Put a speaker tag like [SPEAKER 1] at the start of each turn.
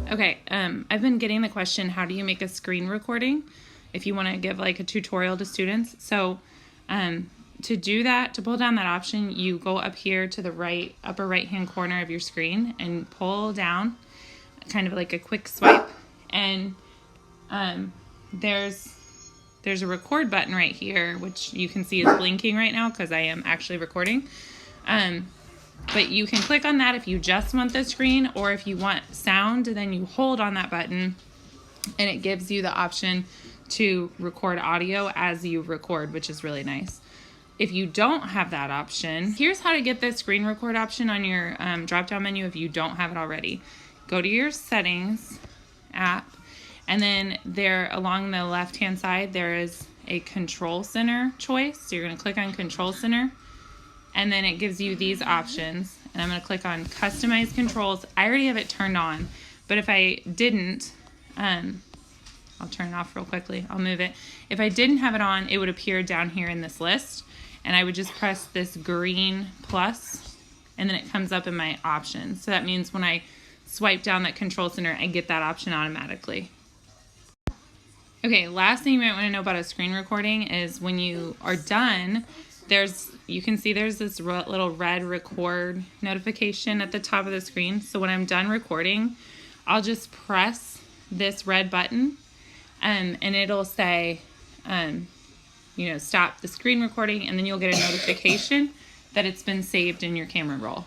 [SPEAKER 1] Okay, I've been getting the question, how do you make a screen recording if you want to give like a tutorial to students? So to do that, to pull down that option, you go up here to the upper right hand corner of your screen and pull down kind of like a quick swipe, and there's a record button right here, which you can see is blinking right now because I am actually recording. But you can click on that if you just want the screen, or if you want sound, then you hold on that button and it gives you the option to record audio as you record, which is really nice. If you don't have that option, here's how to get the screen record option on your drop-down menu if you don't have it already. Go to your settings app, and then there along the left-hand side, there is a control center choice. So you're going to click on control center, and then it gives you these options. And I'm going to click on customize controls. I already have it turned on, but if I didn't, I'll turn it off real quickly. I'll move it. If I didn't have it on, it would appear down here in this list, and I would just press this green plus, and then it comes up in my options. So that means when I swipe down that control center, I get that option automatically. Okay, last thing you might want to know about a screen recording is when you are done, you can see there's this little red record notification at the top of the screen. So when I'm done recording, I'll just press this red button, and it'll say, stop the screen recording, and then you'll get a notification that it's been saved in your camera roll.